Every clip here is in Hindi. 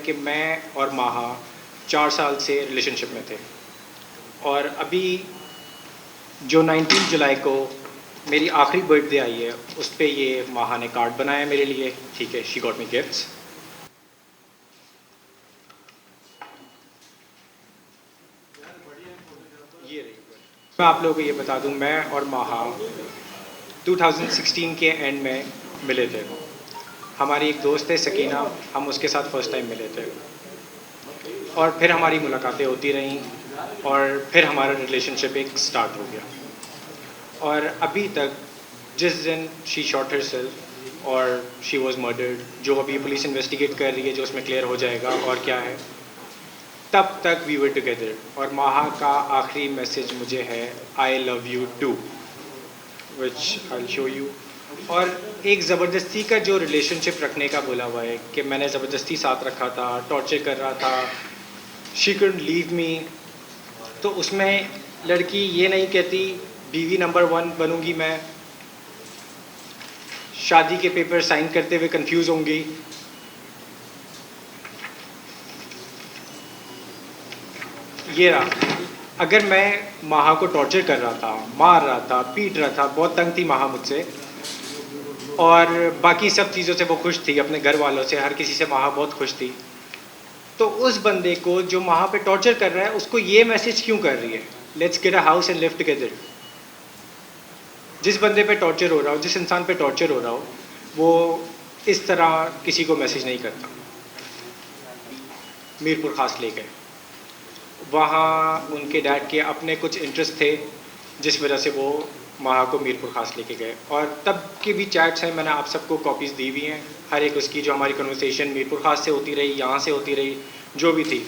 कि मैं और माहा 4 साल से रिलेशनशिप में थे और अभी जो 19 जुलाई को मेरी आखिरी बर्थडे आई है उस पर ये माहा ने कार्ड बनाया मेरे लिए, ठीक है, शी गॉट मी गिफ्ट्स। ये रही। मैं आप लोगों को ये बता दूं, मैं और माहा 2016 के एंड में मिले थे। हमारी एक दोस्त है सकीना, हम उसके साथ फर्स्ट टाइम मिले थे और फिर हमारी मुलाकातें होती रहीं और फिर हमारा रिलेशनशिप एक स्टार्ट हो गया। और अभी तक जिस दिन शी शॉट हरसेल्फ और शी वाज मर्डर्ड, जो अभी पुलिस इन्वेस्टिगेट कर रही है, जो उसमें क्लियर हो जाएगा और क्या है, तब तक वी वर टुगेदर। और माहा का आखिरी मैसेज मुझे है I love you too, which I show you. और एक ज़बरदस्ती का जो रिलेशनशिप रखने का बोला हुआ है कि मैंने ज़बरदस्ती साथ रखा था, टॉर्चर कर रहा था, शी कुडंट लीव मी, तो उसमें लड़की ये नहीं कहती बीवी नंबर 1 बनूंगी मैं, शादी के पेपर साइन करते हुए कंफ्यूज होंगी। ये रहा। अगर मैं माहा को टॉर्चर कर रहा था, मार रहा था, पीट रहा था, बहुत तंग थी माहा मुझसे और बाकी सब चीज़ों से वो खुश थी, अपने घर वालों से, हर किसी से माहा बहुत खुश थी, तो उस बंदे को जो माहा पे टॉर्चर कर रहा है उसको ये मैसेज क्यों कर रही है, let's get a house and live together. जिस बंदे पे टॉर्चर हो रहा हो, जिस इंसान पे टॉर्चर हो रहा हो, वो इस तरह किसी को मैसेज नहीं करता। मीरपुर खास ले गए, वहाँ उनके डैड के अपने कुछ इंटरेस्ट थे जिस वजह से वो माहा को मीरपुर खास लेके गए। और तब की भी चैट्स हैं, मैंने आप सबको कॉपीज़ दी हुई हैं, हर एक उसकी, जो हमारी कन्वर्सेशन मीरपुर खास से होती रही, यहाँ से होती रही, जो भी थी।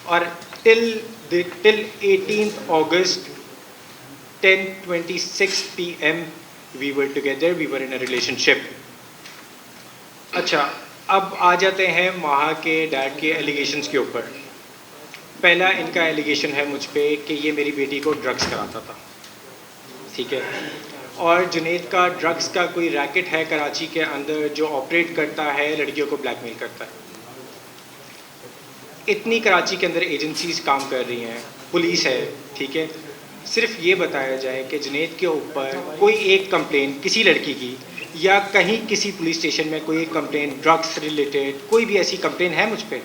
और till 18 August 10:26 PM we were together, we were in a relationship. अच्छा, अब आ जाते हैं माहा के डैड के एलिगेशंस के ऊपर। पहला इनका एलिगेशन है मुझ पे कि ये मेरी बेटी को ड्रग्स कराता था, ठीक है, और जुनेद का ड्रग्स का कोई रैकेट है कराची के अंदर जो ऑपरेट करता है, लड़कियों को ब्लैकमेल करता है। इतनी कराची के अंदर एजेंसीज काम कर रही हैं, पुलिस है, ठीक है, सिर्फ ये बताया जाए कि जुनेद के ऊपर कोई एक कंप्लेन किसी लड़की की या कहीं किसी पुलिस स्टेशन में कोई एक कंप्लेन ड्रग्स रिलेटेड, कोई भी ऐसी कंप्लेन है मुझ पर।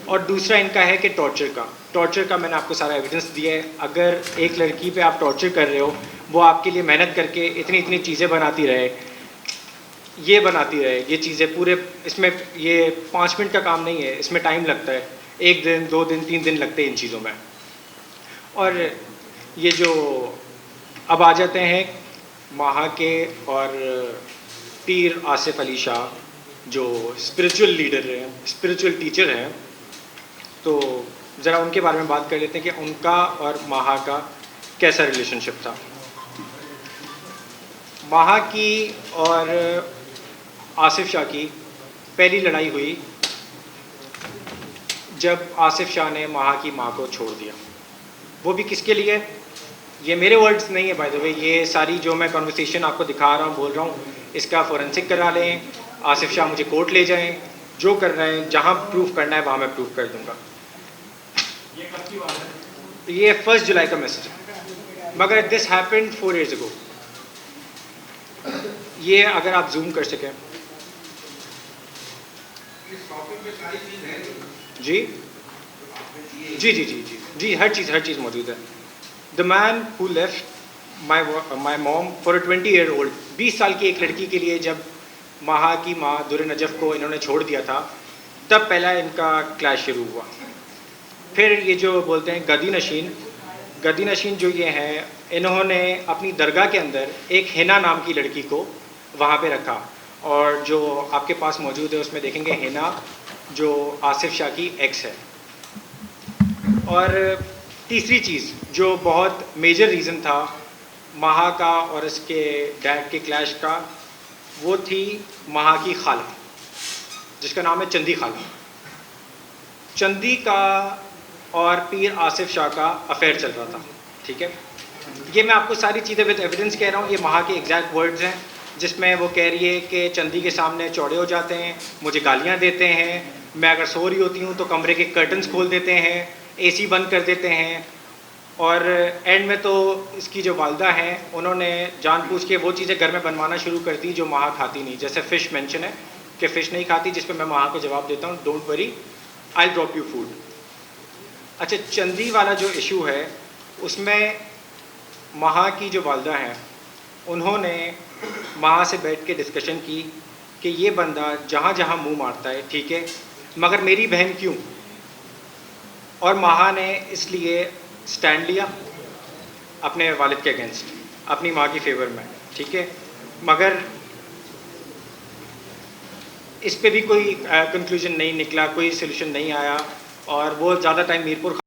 और दूसरा इनका है कि टॉर्चर का मैंने आपको सारा एविडेंस दिया है। अगर एक लड़की पे आप टॉर्चर कर रहे हो, वो आपके लिए मेहनत करके इतनी इतनी चीज़ें बनाती रहे, ये चीज़ें पूरे, इसमें ये 5 मिनट का काम नहीं है, इसमें टाइम लगता है, 1 दिन 2 दिन 3 दिन लगते हैं इन चीज़ों में। और ये जो अब आ जाते हैं माहा के और पीर आसिफ अली शाह, जो स्पिरिचुअल लीडर हैं, स्पिरिचुअल टीचर हैं, तो ज़रा उनके बारे में बात कर लेते हैं कि उनका और माहा का कैसा रिलेशनशिप था। माहा की और आसिफ शाह की पहली लड़ाई हुई जब आसिफ शाह ने माहा की माँ को छोड़ दिया। वो भी किसके लिए, ये मेरे वर्ड्स नहीं है बाय द वे, ये सारी जो मैं कन्वर्सेशन आपको दिखा रहा हूँ, बोल रहा हूँ, इसका फोरेंसिक करा लें, आसिफ शाह मुझे कोर्ट ले जाएं, जो कर रहे हैं, जहाँ प्रूफ करना है वहाँ मैं प्रूफ कर दूँगा। ये कब की बात है? ये 1 जुलाई का मैसेज है, मगर दिस हैपेंड 4 years ago। ये अगर आप जूम कर सकें जी जी जी जी जी जी, हर चीज़ मौजूद है। The man who left my mom for a 20-year-old, 20 साल की एक लड़की के लिए जब माहा की माँ दुर नजफ़ को इन्होंने छोड़ दिया था, तब पहला इनका क्लैश शुरू हुआ। फिर ये जो बोलते हैं गदी नशीन जो ये हैं, इन्होंने अपनी दरगाह के अंदर एक हिना नाम की लड़की को वहाँ पे रखा, और जो आपके पास मौजूद है उसमें देखेंगे हिना जो आसिफ शाह की एक्स है। और तीसरी चीज़ जो बहुत मेजर रीज़न था माहा का और इसके डैड के क्लैश का, वो थी माहा की खाला, जिसका नाम है चंदी खाला। चंदी का और पीर आसिफ शाह का अफेयर चल रहा था, ठीक है। ये मैं आपको सारी चीज़ें विद एविडेंस कह रहा हूँ, ये माहा के एग्जैक्ट वर्ड्स हैं। जिसमें वो कह रही है कि चंदी के सामने चौड़े हो जाते हैं, मुझे गालियाँ देते हैं, मैं अगर सो रही होती हूँ तो कमरे के कर्टन्स खोल देते हैं, एसी बंद कर देते हैं, और एंड में तो इसकी जो वालदा हैं उन्होंने जानबूझ के वो चीज़ें घर में बनवाना शुरू कर दी जो महा खाती नहीं, जैसे फ़िश मेंशन है कि फ़िश नहीं खाती, जिस पे मैं महा को जवाब देता हूँ don't worry I drop you food. अच्छा, चंदी वाला जो इशू है उसमें महा की जो वालदा हैं उन्होंने महा से बैठ के डिस्कशन की कि ये बंदा जहाँ जहाँ मुंह मारता है ठीक है, मगर मेरी बहन क्यों? और महा ने इसलिए स्टैंड लिया अपने वालिद के अगेंस्ट, अपनी माँ की फेवर में, ठीक है। मगर इस पे भी कोई कंक्लूजन नहीं निकला, कोई सोल्यूशन नहीं आया, और वो ज़्यादा टाइम मीरपुर